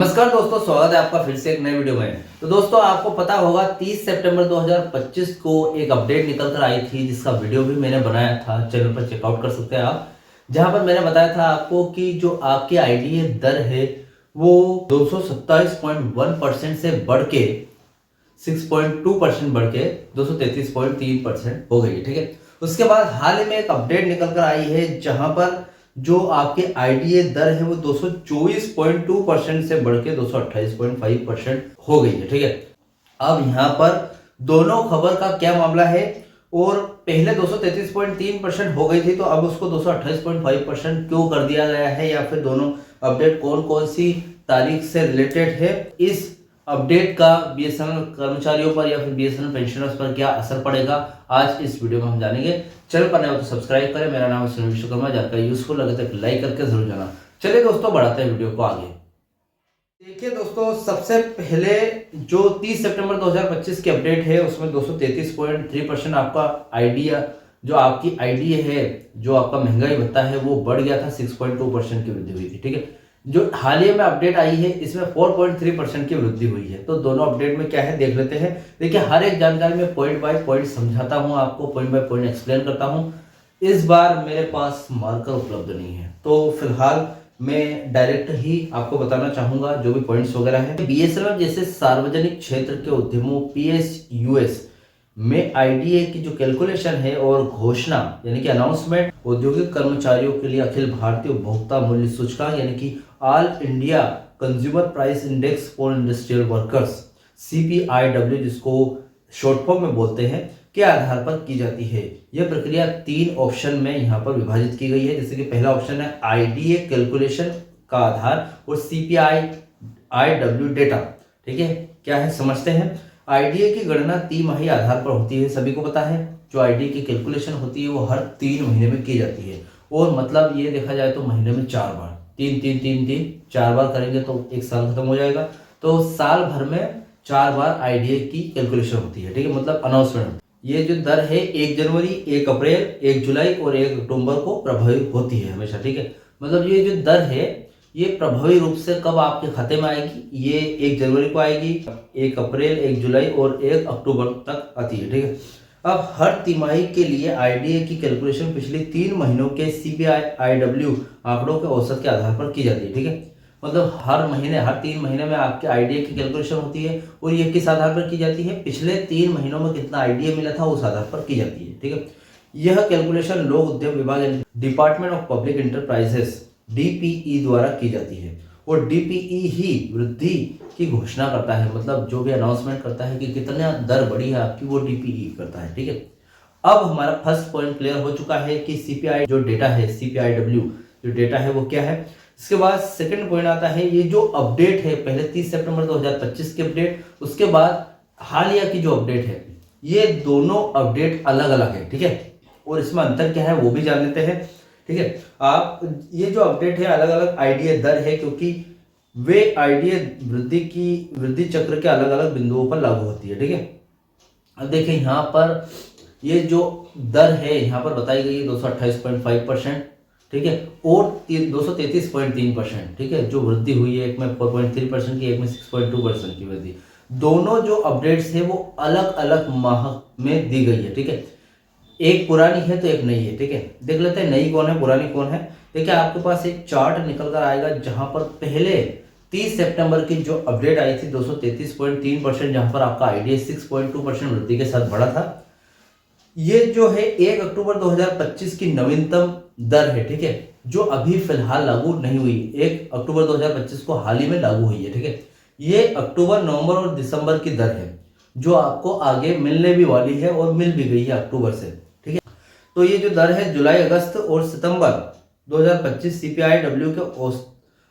नमस्कार दोस्तों, स्वागत है आपका फिर से एक नए वीडियो में। तो दोस्तों, आपको पता होगा 30 सितंबर 2025 को एक अपडेट निकल कर आई थी, जिसका वीडियो भी मैंने बनाया था, चैनल पर चेकआउट कर सकते हैं आप। जहां पर मैंने बताया था आपको कि जो आपकी आईडीए दर है वो 227.1% से बढ़ के 6.2% बढ़ के 233.3% हो गई है। ठीक है, उसके बाद हाल ही में एक अपडेट निकल कर आई है, जहां पर जो आपके आईडीए दर है वो 224.2% से बढ़ के 228.5% हो गई है। ठीक है, अब यहाँ पर दोनों खबर का क्या मामला है, और पहले 233.3% हो गई थी, तो अब उसको 228.5% क्यों कर दिया गया है, या फिर दोनों अपडेट कौन कौन सी तारीख से रिलेटेड है, इस अपडेट का बीएसएनएल कर्मचारियों पर या फिर बीएसएनएल पेंशनर्स पर क्या असर पड़ेगा, आज इस वीडियो में हम जानेंगे। चैनल पर नए हो तो सब्सक्राइब करें। मेरा नाम है सुनील विश्वकर्मा। जानकारी यूजफुल लगे तो लाइक करके जरूर जाना। चलिए दोस्तों, बढ़ाते हैं वीडियो को आगे। देखिए दोस्तों, सबसे पहले जो 30 सितंबर 2025 की अपडेट है, उसमें 233.3% आपका आईडीए, जो आपकी आईडीए है, जो आपका महंगाई भत्ता है, वो बढ़ गया था। 6.2% की वृद्धि हुई थी। ठीक है, जो हाल ही में अपडेट आई है, इसमें 4.3% की वृद्धि हुई है। तो दोनों अपडेट में क्या है देख लेते हैं। देखिए, हर एक जानकारी में पॉइंट बाय पॉइंट समझाता हूं आपको, पॉइंट बाय पॉइंट एक्सप्लेन करता हूं। इस बार मेरे पास मार्कर उपलब्ध नहीं है, तो फिलहाल मैं डायरेक्ट ही आपको बताना चाहूंगा जो भी पॉइंट्स वगैरह है। बीएसएनएल जैसे सार्वजनिक क्षेत्र के उद्यमों पीएसयूएस में आईडीए की जो कैलकुलेशन है और घोषणा यानी कि अनाउंसमेंट औद्योगिक कर्मचारियों के लिए अखिल भारतीय उपभोक्ता मूल्य सूचकांक यानी कि all India consumer price index for industrial workers CPIW, जिसको शॉर्ट फॉर्म में बोलते हैं, के आधार पर की जाती है। यह प्रक्रिया 3 ऑप्शन में यहाँ पर विभाजित की गई है। जैसे कि पहला ऑप्शन है आईडीए कैलकुलेशन का आधार और सीपीआईडब्ल्यू डेटा। ठीक है, क्या है समझते हैं। आईडीए की गणना 3 माही आधार पर होती है, सभी को पता है। जो आईडीए की कैलकुलेशन होती है वो हर 3 महीने में की जाती है, और मतलब ये देखा जाए तो महीने में 4 बार, 3 बार करेंगे तो एक साल खत्म हो जाएगा। तो साल भर में 4 बार आईडीए की कैलकुलेशन होती है। ठीक है, मतलब अनाउंसमेंट। ये जो दर है 1 जनवरी, 1 अप्रैल, 1 जुलाई और 1 अक्टूबर को प्रभावी होती है हमेशा। ठीक है, मतलब ये जो दर है ये प्रभावी रूप से कब आपके खाते में आएगी, ये 1 जनवरी को आएगी, 1 अप्रैल, 1 जुलाई और 1 अक्टूबर तक आती है। ठीक है, अब हर तिमाही के लिए आईडीए की कैलकुलेशन पिछले 3 महीनों के सीपीआईडब्ल्यू आंकड़ों के औसत के आधार पर की जाती है। ठीक है, मतलब हर महीने, हर 3 महीने में आपके आईडीए की कैलकुलेशन होती है, और ये किस आधार पर की जाती है, पिछले 3 महीनों में कितना आईडीए मिला था उस आधार पर की जाती है। ठीक है, यह कैलकुलेशन लोक उद्यम विभाग department of public enterprises DPE द्वारा की जाती है, और डीपीई ही वृद्धि की घोषणा करता है। मतलब जो भी अनाउंसमेंट करता है कि कितना दर बढ़ी है आपकी, वो डीपीई करता है। ठीक है, अब हमारा फर्स्ट पॉइंट क्लियर हो चुका है कि सीपीआई जो डेटा है, सीपीआईडब्ल्यू जो डेटा है वो क्या है। इसके बाद सेकंड पॉइंट आता है, ये जो अपडेट है पहले 30 सितंबर 2025 की अपडेट, उसके बाद हालिया की जो अपडेट है, ये दोनों अपडेट अलग अलग है। ठीक है, और इसमें अंतर क्या है वो भी जान लेते हैं। ठीक है, आप ये जो अपडेट है अलग अलग आईडीए दर है, क्योंकि वे आईडीए वृद्धि चक्र के अलग अलग बिंदुओं पर लागू होती है। ठीक है, अब देखिए यहाँ पर ये जो दर है यहाँ पर बताई गई है 228.5%। ठीक है, और 233.3%। ठीक है, जो वृद्धि हुई है, एक में 4.3% की, एक में 6.2% की वृद्धि। दोनों जो अपडेट्स है वो अलग अलग माह में दी गई है। ठीक है, एक पुरानी है तो एक नई है। ठीक है, देख लेते हैं नई कौन है, पुरानी कौन है। देखिए, आपके पास एक चार्ट निकल कर आएगा, जहां पर पहले 30 सितंबर की जो अपडेट आई थी 233.3%, जहां पर आपका आईडीए 6.2% वृद्धि के साथ बढ़ा था। ये जो है 1 अक्टूबर 2025 की नवीनतम दर है। ठीक है, जो अभी फिलहाल लागू नहीं हुई, 1 अक्टूबर 2025 को हाल ही में लागू हुई है। ठीक है, ये अक्टूबर, नवंबर और दिसंबर की दर है, जो आपको आगे मिलने भी वाली है और मिल भी गई है अक्टूबर से। ठीक है, तो ये जो दर है जुलाई, अगस्त और सितंबर 2025 सीपीआईडब्ल्यू के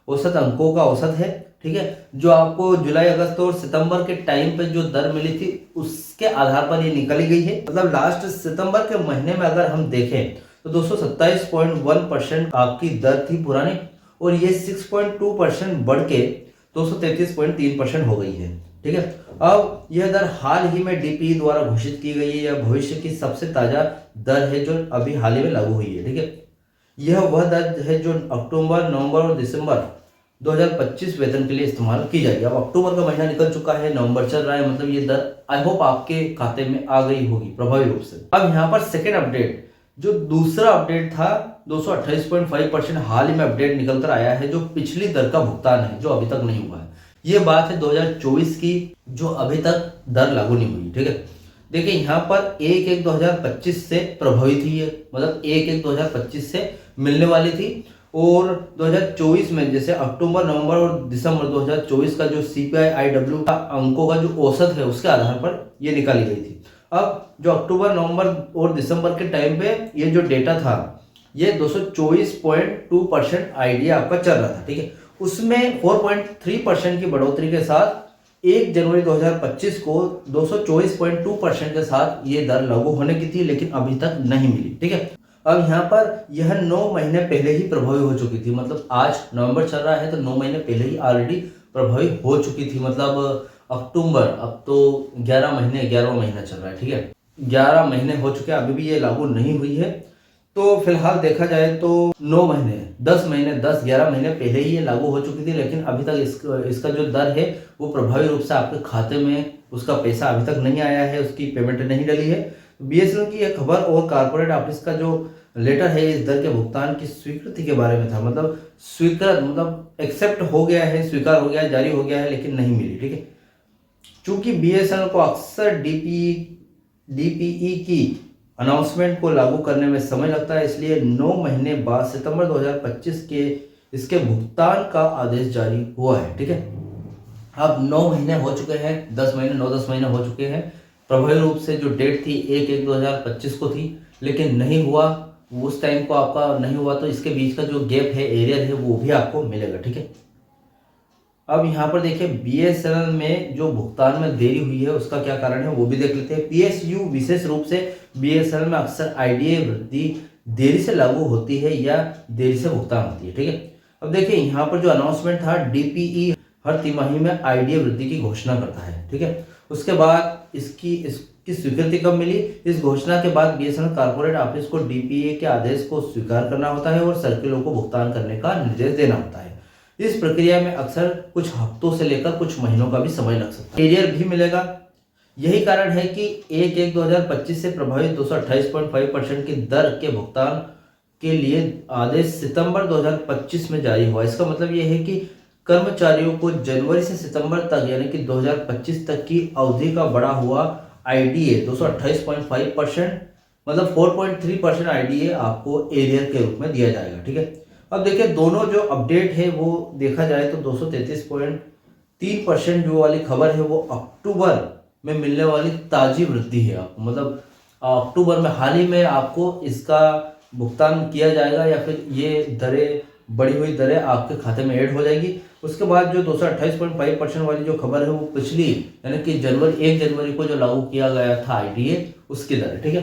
औसत अंकों का औसत है। ठीक है, जो आपको जुलाई, अगस्त और सितंबर के टाइम पे जो दर मिली थी उसके आधार पर ये निकली गई है। मतलब लास्ट सितंबर के महीने में अगर हम देखें तो 227.1% आपकी दर थी पुरानी, और ये 6.2% बढ़ के 233.3% हो गई है। ठीक है, अब यह दर हाल ही में डीपीई द्वारा घोषित की गई है, या भविष्य की सबसे ताजा दर है जो अभी हाल ही में लागू हुई है। ठीक है, यह वह दर है जो अक्टूबर, नवंबर और दिसंबर 2025 वेतन के लिए इस्तेमाल की जाएगी। अब अक्टूबर का महीना निकल चुका है, नवंबर चल रहा है, मतलब ये दर आई होप आपके खाते में आ गई होगी प्रभावी रूप से। अब यहाँ पर सेकेंड अपडेट, जो दूसरा अपडेट था 228.5% हाल ही में अपडेट निकल कर आया है, जो पिछली दर का भुगतान है जो अभी तक नहीं हुआ है। ये बात है 2024 की, जो अभी तक दर लागू नहीं हुई। ठीक है, देखिए यहाँ पर 1/1/2025 से प्रभावित हुई है, मतलब 1/1/2025 से मिलने वाली थी, और 2024 में जैसे अक्टूबर, नवंबर और दिसंबर 2024 का जो CPI-IW का अंकों का जो औसत है उसके आधार पर ये निकाली गई थी। अब जो अक्टूबर, नवंबर और दिसंबर के टाइम पे ये जो डेटा था ये 224.2% आईडीए आपका चल रहा था। ठीक है, उसमें 4.3% की बढ़ोतरी के साथ 1 जनवरी 2025 को 224.2% के साथ ये दर लागू होने की थी, लेकिन अभी तक नहीं मिली। ठीक है, अब यहाँ पर यह 9 महीने पहले ही प्रभावी हो चुकी थी, मतलब आज नवंबर चल रहा है तो 9 महीने पहले ही ऑलरेडी प्रभावी हो चुकी थी, मतलब अक्टूबर, अब तो 11वां महीना चल रहा है। ठीक है, 11 महीने हो चुके हैं, अभी भी ये लागू नहीं हुई है। तो फिलहाल देखा जाए तो 9 महीने, 11 महीने पहले ही ये लागू हो चुकी थी, लेकिन अभी तक इसका जो दर है वो प्रभावी रूप से आपके खाते में उसका पैसा अभी तक नहीं आया है, उसकी पेमेंट नहीं डली है। BSNL की यह खबर और कारपोरेट ऑफिस का जो लेटर है इस दर के भुगतान की स्वीकृति के बारे में था, मतलब मतलब एक्सेप्ट हो गया है, स्वीकार हो गया है, जारी हो गया है, लेकिन नहीं मिली। ठीक है, चूंकि BSNL को अक्सर DPE की अनाउंसमेंट को लागू करने में समय लगता है, इसलिए 9 महीने बाद सितंबर 2025 के इसके भुगतान का आदेश जारी हुआ है। ठीक है, अब 9 महीने हो चुके हैं, 10 महीने हो चुके हैं। प्रभावी रूप से जो डेट थी 1/1/2025 को थी, लेकिन नहीं हुआ, उस टाइम को आपका नहीं हुआ, तो इसके बीच का जो गैप है, एरियर है, वो भी आपको मिलेगा। ठीक है, अब यहाँ पर देखिए BSNL में जो भुगतान में देरी हुई है उसका क्या कारण है वो भी देख लेते हैं। PSU विशेष रूप से BSNL में अक्सर आईडीए वृद्धि देरी से लागू होती है या देरी से भुगतान होती है। ठीक है, अब देखिए यहाँ पर जो अनाउंसमेंट था, DPE हर तिमाही में आईडीए वृद्धि की घोषणा करता है। ठीक है, उसके बाद इसकी स्वीकृति कब मिली? इस घोषणा के बाद BSNL कारपोरेट ऑफिस को DPE के आदेश को स्वीकार करना होता है और सर्किलों को भुगतान करने का निर्देश देना होता है। इस प्रक्रिया में अक्सर कुछ हफ्तों से लेकर कुछ महीनों का भी समय लग सकता है, एरियर भी मिलेगा। यही कारण है कि 1/1/2025 से प्रभावित 228.5% की दर के भुगतान के लिए आदेश सितंबर 2025 में जारी हुआ। इसका मतलब यह है कि कर्मचारियों को जनवरी से सितंबर तक, यानी कि 2025 तक की अवधि का बढ़ा हुआ आईडीए 228.5%, मतलब 4.3% आईडीए आपको एरियर के रूप में दिया जाएगा। ठीक है, अब देखिए दोनों जो अपडेट है वो देखा जाए तो 233.3% जो वाली खबर है वो अक्टूबर में मिलने वाली ताजी वृद्धि है, आपको मतलब अक्टूबर में हाल ही में आपको इसका भुगतान किया जाएगा, या फिर ये दरें, बढ़ी हुई दरें आपके खाते में ऐड हो जाएगी। उसके बाद जो 228.5% वाली जो खबर है वो पिछली, यानी कि 1 जनवरी को जो लागू किया गया था आईडीए, उसकी दर है। ठीक है,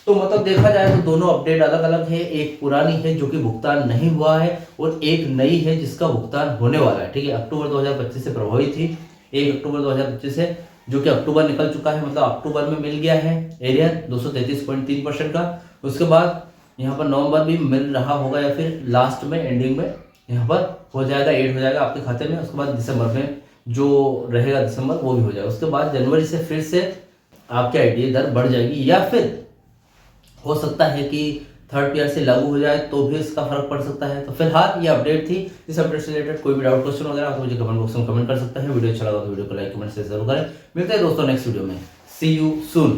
तो मतलब देखा जाए तो दोनों अपडेट अलग अलग है, एक पुरानी है जो कि भुगतान नहीं हुआ है, और एक नई है जिसका भुगतान होने वाला है। ठीक है, अक्टूबर 2025 से प्रभावी थी, 1 अक्टूबर 2025 से, जो कि अक्टूबर निकल चुका है, मतलब अक्टूबर में मिल गया है एरिया 233.3% का। उसके बाद यहाँ पर नवंबर भी मिल रहा होगा, या फिर लास्ट में एंडिंग में यहाँ पर हो जाएगा, ऐड हो जाएगा आपके खाते में। उसके बाद दिसंबर में जो रहेगा दिसंबर वो भी हो जाएगा। उसके बाद जनवरी से फिर से आपकी आईडीए दर बढ़ जाएगी, या फिर हो सकता है कि थर्ड ईयर से लागू हो जाए तो भी इसका फर्क पड़ सकता है। तो फिलहाल ये अपडेट थी। इस अपडेट से रिलेटेड कोई भी डाउट, क्वेश्चन वगैरह तो मुझे कमेंट बॉक्स में कमेंट कर सकता है। वीडियो अच्छा लगा तो वीडियो को लाइक, कमेंट, शेयर जरूर करें। मिलते हैं दोस्तों नेक्स्ट वीडियो में। सी यू सून।